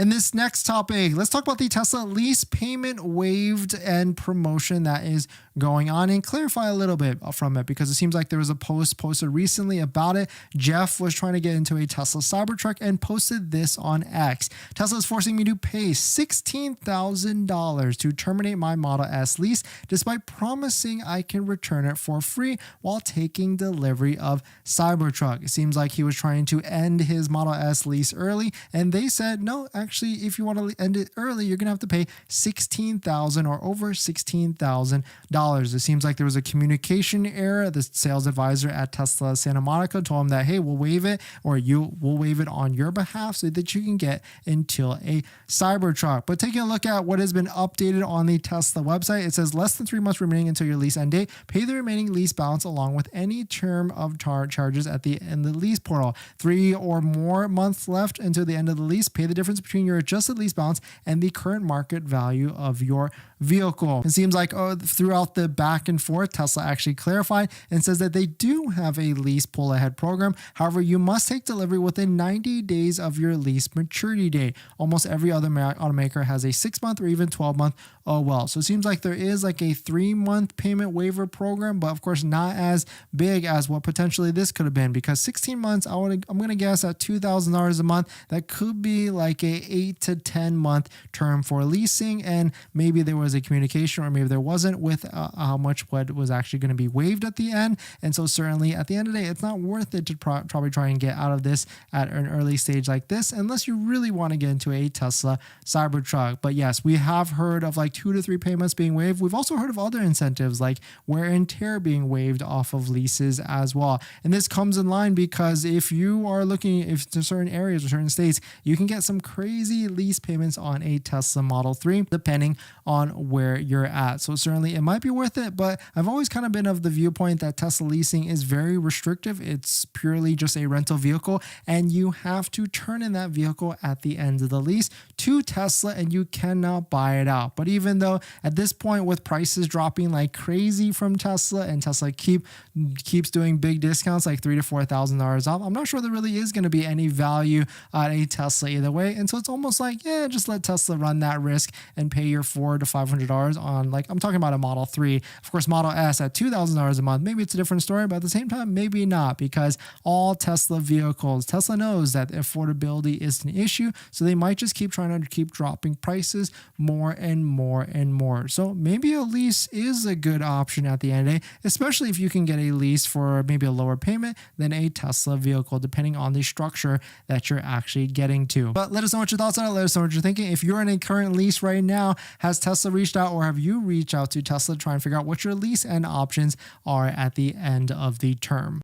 In this next topic, let's talk about the Tesla lease payment waived and promotion that is going on, and clarify a little bit from it, because it seems like there was a post posted recently about it. Jeff was trying to get into a Tesla Cybertruck and posted this on X. Tesla is forcing me to pay $16,000 to terminate my Model S lease, despite promising I can return it for free while taking delivery of Cybertruck. It seems like he was trying to end his Model S lease early, and they said, no, actually, if you want to end it early, you're going to have to pay $16,000 or over $16,000. It seems like there was a communication error. The sales advisor at Tesla Santa Monica told him that, hey, we'll waive it, or we'll waive it on your behalf so that you can get into a Cybertruck. But taking a look at what has been updated on the Tesla website, it says less than 3 months remaining until your lease end date. Pay the remaining lease balance along with any term of charges at the end of the lease portal. 3 or more months left until the end of the lease. Pay the difference between your adjusted lease balance and the current market value of your vehicle. It seems like throughout the back and forth, Tesla actually clarified and says that they do have a lease pull ahead program. However, you must take delivery within 90 days of your lease maturity date. Almost every other automaker has a 6-month or even 12-month OL. So it seems like there is like a 3-month payment waiver program, but of course not as big as what potentially this could have been, because 16 months, I'm going to guess at $2,000 a month, that could be like a 8 to 10 month term for leasing, and maybe there was a communication or maybe there wasn't with how much what was actually going to be waived at the end. And so certainly at the end of the day, it's not worth it to probably try and get out of this at an early stage like this, unless you really want to get into a Tesla Cybertruck. But yes, we have heard of like 2 to 3 payments being waived. We've also heard of other incentives like wear and tear being waived off of leases as well. And this comes in line because if you are looking to certain areas or certain states, you can get some crazy lease payments on a Tesla Model 3 depending on where you're at. So certainly it might be worth it, but I've always kind of been of the viewpoint that Tesla leasing is very restrictive. It's purely just a rental vehicle, and you have to turn in that vehicle at the end of the lease to Tesla, and you cannot buy it out. But even though at this point, with prices dropping like crazy from Tesla, and Tesla keeps doing big discounts like $3,000 to $4,000 off, I'm not sure there really is going to be any value at a Tesla either way. And so it's almost like, yeah, just let Tesla run that risk and pay your $400 to $500 on, like, I'm talking about a Model 3. Of course, Model S at $2,000 a month, maybe it's a different story, but at the same time, maybe not, because all Tesla vehicles, Tesla knows that affordability is an issue, so they might just keep trying to keep dropping prices more and more and more. So maybe a lease is a good option at the end of the day, especially if you can get a lease for maybe a lower payment than a Tesla vehicle, depending on the structure that you're actually getting to. But let us know what your thoughts are. Let us know what you're thinking. If you're in a current lease right now, has Tesla reached out, or have you reached out to Tesla to try and figure out what your lease end options are at the end of the term?